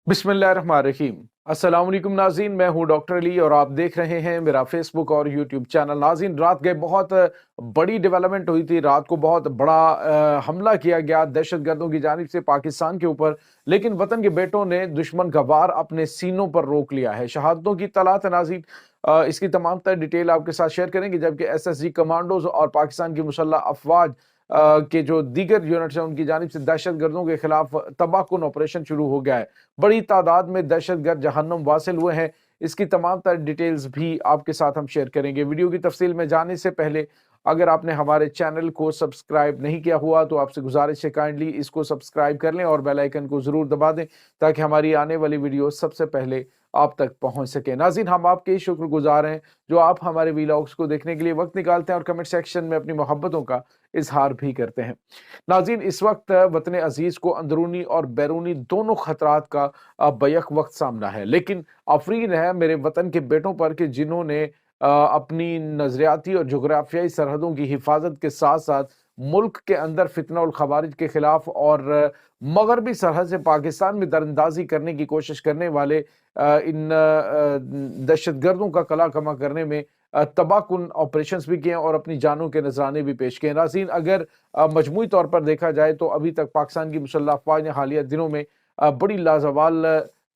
बिस्मिल्लाहिर्रहमानिर्रहीम। अस्सलाम वालेकुम नाज़रीन, मैं हूं डॉक्टर अली और आप देख रहे हैं मेरा फेसबुक और यूट्यूब चैनल। नाज़रीन, रात गए बहुत बड़ी डेवलपमेंट हुई थी। रात को बहुत बड़ा हमला किया गया दहशतगर्दों की जानिब से पाकिस्तान के ऊपर, लेकिन वतन के बेटों ने दुश्मन का वार अपने सीनों पर रोक लिया है। शहादतों की तलात है नाज़रीन, इसकी तमाम तर डिटेल आपके साथ शेयर करेंगे, जबकि एसएसजी कमांडोज और पाकिस्तान की मुसल्लह अफवाज के जो दीगर यूनिट्स हैं उनकी जानिब से दहशतगर्दों के खिलाफ तबाहकुन ऑपरेशन शुरू हो गया है। बड़ी तादाद में दहशतगर्द जहन्नुम वासिल हुए हैं। इसकी तमाम तर डिटेल्स भी आपके साथ हम शेयर करेंगे। वीडियो की तफसील में जाने से पहले अगर आपने हमारे चैनल को सब्सक्राइब नहीं किया हुआ तो आपसे गुजारिश है काइंडली इसको सब्सक्राइब कर लें और बेल आइकन को जरूर दबा दें ताकि हमारी आने वाली वीडियो सबसे पहले आप तक पहुंच सके। नाज़रीन, हम आपके शुक्रगुजार हैं जो आप हमारे वीलॉग्स को देखने के लिए वक्त निकालते हैं और कमेंट सेक्शन में अपनी मोहब्बतों का इजहार भी करते हैं। नाज़रीन, इस वक्त वतन अजीज को अंदरूनी और बैरूनी दोनों खतरात का बैक वक्त सामना है, लेकिन आफरीन है मेरे वतन के बेटों पर कि जिन्होंने अपनी नजरियाती और जोग्राफियाई सरहदों की हिफाजत के साथ साथ मुल्क के अंदर फितना और खवारिज के खिलाफ और मगरबी सरहद से पाकिस्तान में दरअंदाजी करने की कोशिश करने वाले इन दहशतगर्दों का कला कमा करने में तबाहकुन ऑपरेशंस भी किए और अपनी जानों के नजराने भी पेश किए। नाज़रीन, अगर मजमूई तौर पर देखा जाए तो अभी तक पाकिस्तान की मुसल्लह अफवाज ने हालिया दिनों में बड़ी लाजवाल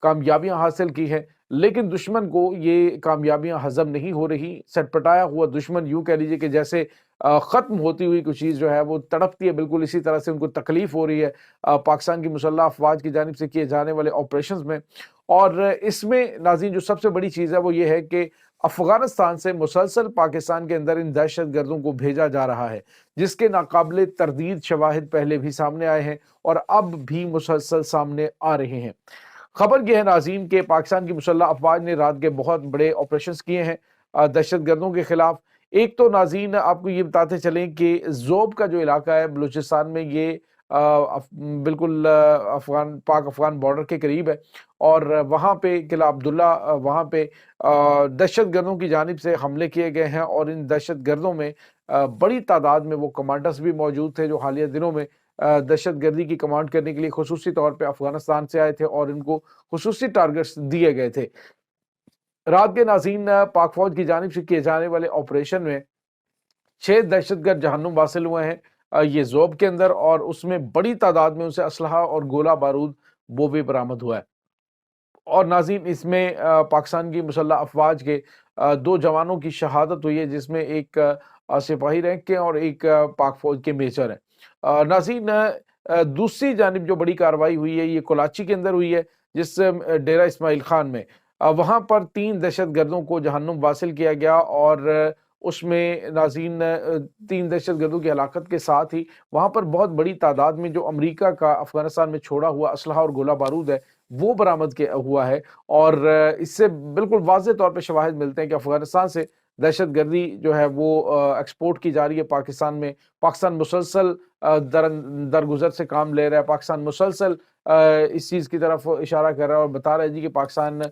कामयाबियां हासिल की हैं, लेकिन दुश्मन को ये कामयाबियां हजम नहीं हो रही। सटपटाया हुआ दुश्मन, यूं कह लीजिए कि जैसे खत्म होती हुई कुछ चीज़ जो है वो तड़पती है, बिल्कुल इसी तरह से उनको तकलीफ हो रही है पाकिस्तान की मुसल्लह अफवाज की जानिब से किए जाने वाले ऑपरेशन में। और इसमें नाज़रीन जो सबसे बड़ी चीज़ है वो ये है कि अफगानिस्तान से मुसलसल पाकिस्तान के अंदर इन दहशत गर्दों को भेजा जा रहा है, जिसके नाकाबिले तरदीद शवाहिद पहले भी सामने आए हैं और अब भी मुसलसल सामने आ रहे हैं। खबर यह है नाज़रीन के पाकिस्तान की मुसल्लह अफवाज ने रात के बहुत बड़े ऑपरेशन किए हैं दहशत गर्दों के खिलाफ। एक तो नाज़रीन आपको ये बताते चलें कि ज़ोब का जो इलाका है बलूचिस्तान में, ये बिल्कुल पाक अफगान बॉर्डर के करीब है और वहाँ पे किला अब्दुल्ला, वहाँ पे दहशत गर्दों की जानिब से हमले किए गए हैं और इन दहशत गर्दों में बड़ी तादाद में वो कमांडर्स भी मौजूद थे जो हालिया दिनों में दहशत गर्दी की कमांड करने के लिए खुसूसी तौर पे अफगानिस्तान से आए थे और इनको खुसूसी टारगेट्स दिए गए थे। रात के नाज़रीन पाक फौज की जानिब से किए जाने वाले ऑपरेशन में 6 दहशतगर्द जहन्नुम वासिल हुए हैं ये ज़ोब के अंदर, और उसमें बड़ी तादाद में उनसे असलहा और गोला बारूद वो भी बरामद हुआ है। और नाज़रीन इसमें पाकिस्तान की मुसल्लह अफवाज के 2 जवानों की शहादत हुई है, जिसमें एक सिपाही रैंक के और एक पाक फौज के मेजर हैं। नाज़रीन, दूसरी जानिब जो बड़ी कार्रवाई हुई है ये कराची के अंदर हुई है, जिस डेरा इस्माइल खान में वहाँ पर 3 दहशत गर्दों को जहन्नुम वासिल किया गया और उसमें नाज़रीन 3 दहशत गर्दों की हलाकत के साथ ही वहाँ पर बहुत बड़ी तादाद में जो अमरीका का अफगानिस्तान में छोड़ा हुआ असलहा और गोला बारूद है वो बरामद किया हुआ है। और इससे बिल्कुल वाज़ेह तौर पे शवाहिद मिलते हैं कि अफगानिस्तान से दहशत गर्दी जो है वो एक्सपोर्ट की जा रही है पाकिस्तान में। पाकिस्तान मुसलसल दरगुजर से काम ले रहा है। पाकिस्तान मुसलसल इस चीज़ की तरफ इशारा कर रहा है और बता रहा है जी कि पाकिस्तान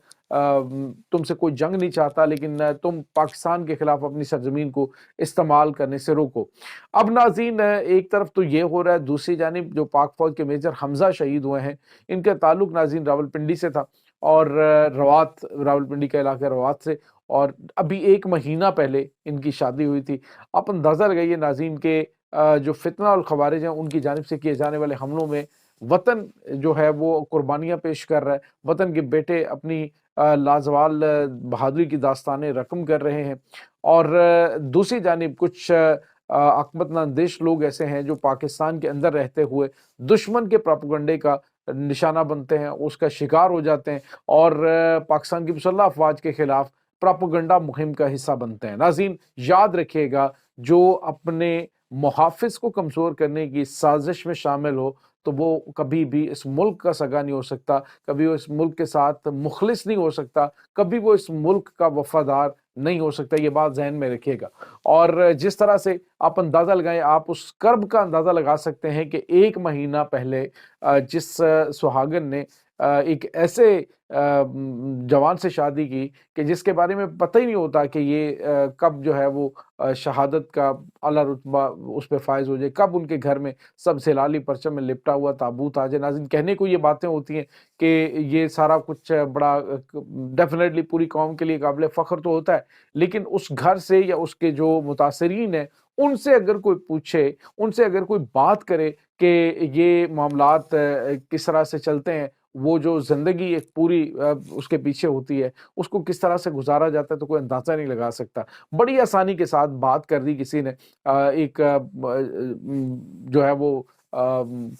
तुमसे कोई जंग नहीं चाहता, लेकिन तुम पाकिस्तान के खिलाफ अपनी सरजमीन को इस्तेमाल करने से रोको। अब नाज़रीन एक तरफ तो ये हो रहा है, दूसरी जानिब जो पाक फौज के मेजर हमजा शहीद हुए हैं, इनका ताल्लुक नाज़रीन रावलपिंडी से था और रवात, रावलपिंडी का इलाका रवात से, और अभी 1 महीना पहले इनकी शादी हुई थी। आप अंदाज़ा लगाइए नाज़रीन के जो फितना और खवारिज हैं उनकी जानिब से किए जाने वाले हमलों में वतन जो है वो कुर्बानियाँ पेश कर रहा है। वतन के बेटे अपनी लाजवाल बहादुरी की दास्तानें रकम कर रहे हैं और दूसरी जानिब कुछ अक़मतनांदेश लोग ऐसे हैं जो पाकिस्तान के अंदर रहते हुए दुश्मन के प्रोपेगेंडे का निशाना बनते हैं, उसका शिकार हो जाते हैं और पाकिस्तान की मुसल्लह अफवाज के खिलाफ प्रोपेगेंडा मुहिम का हिस्सा बनते हैं। नाज़रीन, याद रखिएगा, जो अपने मुहाफ़िज़ को कमज़ोर करने की साजिश में शामिल हो तो वो कभी भी इस मुल्क का सगा नहीं हो सकता, कभी वो इस मुल्क के साथ मुखलिस नहीं हो सकता, कभी वो इस मुल्क का वफादार नहीं हो सकता। ये बात ज़हन में रखिएगा। और जिस तरह से आप अंदाज़ा लगाएं, आप उस कर्ब का अंदाज़ा लगा सकते हैं कि 1 महीना पहले जिस सुहागन ने ایک ایسے جوان سے شادی کی کہ جس کے بارے میں پتہ ہی نہیں ہوتا کہ یہ کب جو ہے وہ شہادت کا اعلیٰ رتبہ اس پہ فائز ہو جائے، کب ان کے گھر میں سب سے لالی پرچم میں لپٹا ہوا تابوت آ جائے۔ ناظرین، کہنے کو یہ باتیں ہوتی ہیں کہ یہ سارا کچھ بڑا ڈیفینیٹلی پوری قوم کے لیے قابل فخر تو ہوتا ہے، لیکن اس گھر سے یا اس کے جو متاثرین ہیں ان سے اگر کوئی پوچھے، ان سے اگر کوئی بات کرے کہ یہ معاملات کس طرح سے چلتے ہیں، وہ جو زندگی ایک پوری اس کے پیچھے ہوتی ہے، اس کو کس طرح سے گزارا جاتا ہے، تو کوئی اندازہ نہیں لگا سکتا۔ بڑی آسانی کے ساتھ بات کر دی کسی نے، ایک جو ہے وہ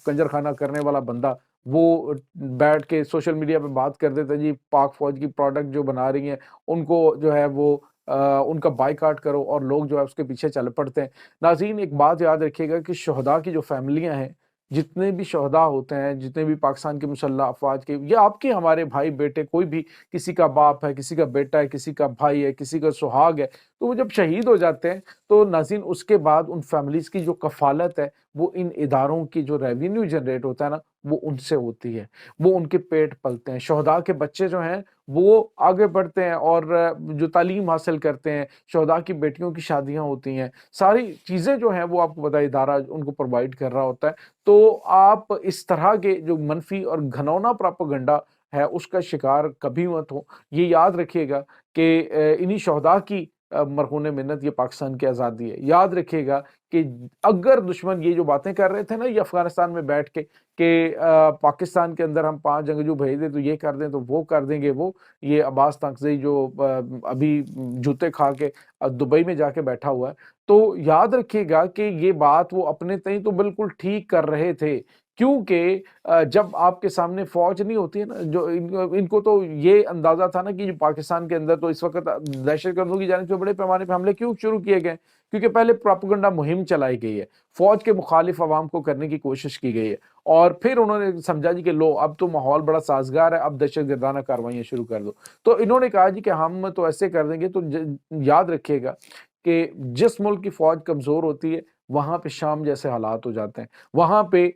کنجر خانہ کرنے والا بندہ، وہ بیٹھ کے سوشل میڈیا پہ بات کر دیتا ہے جی پاک فوج کی پروڈکٹ جو بنا رہی ہیں ان کو جو ہے وہ ان کا بائیکاٹ کرو، اور لوگ جو ہے اس کے پیچھے چل پڑتے ہیں۔ ناظرین، ایک بات یاد رکھیے گا کہ شہداء کی جو فیملیاں ہیں، جتنے بھی شہداء ہوتے ہیں، جتنے بھی پاکستان کی مسلح افواج کے یا آپ کے ہمارے بھائی بیٹے، کوئی بھی کسی کا باپ ہے، کسی کا بیٹا ہے، کسی کا بھائی ہے، کسی کا سہاگ ہے، تو وہ جب شہید ہو جاتے ہیں تو ناظرین اس کے بعد ان فیملیز کی جو کفالت ہے وہ ان اداروں کی جو ریونیو جنریٹ ہوتا ہے نا، وہ ان سے ہوتی ہے، وہ ان کے پیٹ پلتے ہیں۔ شہداء کے بچے جو ہیں وہ آگے بڑھتے ہیں اور جو تعلیم حاصل کرتے ہیں، شہداء کی بیٹیوں کی شادیاں ہوتی ہیں، ساری چیزیں جو ہیں وہ آپ کو پتہ ہے ادارہ ان کو پرووائڈ کر رہا ہوتا ہے۔ تو آپ اس طرح کے جو منفی اور گھنونا پراپیگنڈا ہے اس کا شکار کبھی مت ہو۔ یہ یاد رکھیے گا کہ انہی شہداء کی مرہون منت یہ پاکستان کی آزادی ہے۔ یاد رکھیے گا کہ اگر دشمن یہ جو باتیں کر رہے تھے نا یہ افغانستان میں بیٹھ کے کہ پاکستان کے اندر ہم 5 جنگجو بھیج دیں تو یہ کر دیں تو وہ کر دیں گے، وہ یہ عباس تنگزئی جو ابھی جوتے کھا کے دبئی میں جا کے بیٹھا ہوا ہے، تو یاد رکھیے گا کہ یہ بات وہ اپنے تئیں تو بالکل ٹھیک کر رہے تھے، کیونکہ جب آپ کے سامنے فوج نہیں ہوتی ہے نا، جو ان کو تو یہ اندازہ تھا نا کہ جو پاکستان کے اندر تو اس وقت دہشت گردوں کی جانب سے بڑے پیمانے پہ حملے کیوں شروع کیے گئے، کیونکہ پہلے پروپیگنڈا مہم چلائی گئی ہے، فوج کے مخالف عوام کو کرنے کی کوشش کی گئی ہے، اور پھر انہوں نے سمجھا جی کہ لو اب تو ماحول بڑا سازگار ہے، اب دہشت گردانہ کاروائیاں شروع کر دو۔ تو انہوں نے کہا جی کہ ہم تو ایسے کر دیں گے، تو یاد رکھیے گا کہ جس ملک کی فوج کمزور ہوتی ہے وہاں پہ شام جیسے حالات ہو جاتے ہیں، وہاں پہ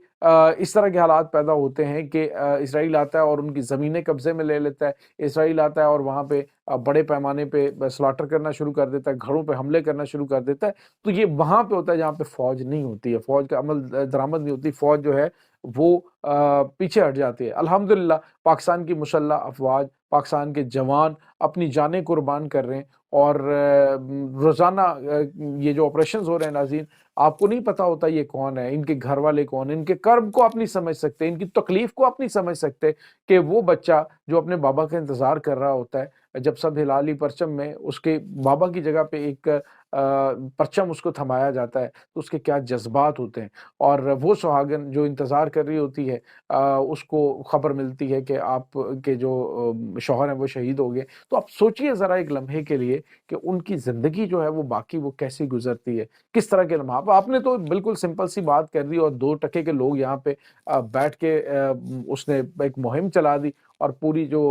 اس طرح کے حالات پیدا ہوتے ہیں کہ اسرائیل آتا ہے اور ان کی زمینیں قبضے میں لے لیتا ہے، اسرائیل آتا ہے اور وہاں پہ بڑے پیمانے پہ سلاٹر کرنا شروع کر دیتا ہے، گھروں پہ حملے کرنا شروع کر دیتا ہے۔ تو یہ وہاں پہ ہوتا ہے جہاں پہ فوج نہیں ہوتی ہے، فوج کا عمل درآمد نہیں ہوتی، فوج جو ہے وہ پیچھے ہٹ جاتی ہے۔ الحمدللہ پاکستان کی مسلح افواج، پاکستان کے جوان اپنی جانیں قربان کر رہے ہیں، اور روزانہ یہ جو آپریشنز ہو رہے ہیں ناظرین، آپ کو نہیں پتا ہوتا یہ کون ہے، ان کے گھر والے کون ہیں، ان کے کرب کو آپ نہیں سمجھ سکتے، ان کی تکلیف کو آپ نہیں سمجھ سکتے کہ وہ بچہ جو اپنے بابا کا انتظار کر رہا ہوتا ہے، جب سب ہلالی پرچم میں اس کے بابا کی جگہ پہ ایک پرچم اس کو تھمایا جاتا ہے تو اس کے کیا جذبات ہوتے ہیں، اور وہ سہاگن جو انتظار کر رہی ہوتی ہے اس کو خبر ملتی ہے کہ آپ کے جو شوہر ہیں وہ شہید ہو گئے، تو آپ سوچئے ذرا ایک لمحے کے لیے کہ ان کی زندگی جو ہے وہ باقی وہ کیسی گزرتی ہے، کس طرح کے لمحہ۔ آپ نے تو بالکل سمپل سی بات کر دی اور 2 ٹکے کے لوگ یہاں پہ بیٹھ کے اس نے ایک مہم چلا دی، اور پوری جو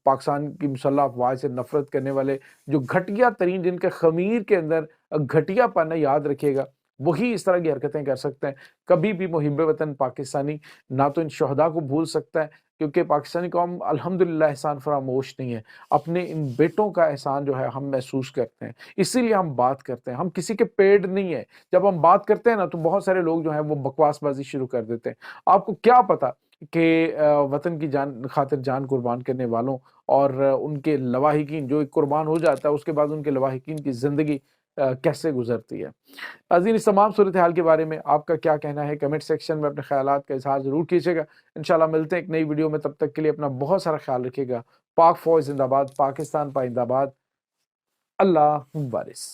پاکستان کی مسلح افواج سے نفرت کرنے والے جو گھٹیا ترین، جن کے خمیر کے اندر گھٹیا پن ہے، یاد رکھیے گا وہی اس طرح کی حرکتیں کر سکتے ہیں۔ کبھی بھی محب وطن پاکستانی نہ تو ان شہداء کو بھول سکتا ہے، کیونکہ پاکستانی قوم الحمدللہ احسان فراموش نہیں ہے، اپنے ان بیٹوں کا احسان جو ہے ہم محسوس کرتے ہیں، اسی لیے ہم بات کرتے ہیں، ہم کسی کے پیڑ نہیں ہیں۔ جب ہم بات کرتے ہیں نا تو بہت سارے لوگ جو ہیں وہ بکواس بازی شروع کر دیتے ہیں۔ آپ کو کیا پتا کہ وطن کی جان خاطر جان قربان کرنے والوں اور ان کے لواحقین جو ایک قربان ہو جاتا ہے اس کے بعد ان کے لواحقین کی زندگی کیسے گزرتی ہے۔ ناظرین، اس تمام صورتحال کے بارے میں آپ کا کیا کہنا ہے؟ کمنٹ سیکشن میں اپنے خیالات کا اظہار ضرور کیجیے گا۔ انشاءاللہ ملتے ہیں ایک نئی ویڈیو میں، تب تک کے لیے اپنا بہت سارا خیال رکھیے گا۔ پاک فوج زندہ باد، پاکستان پائندہ باد، اللہ وارث۔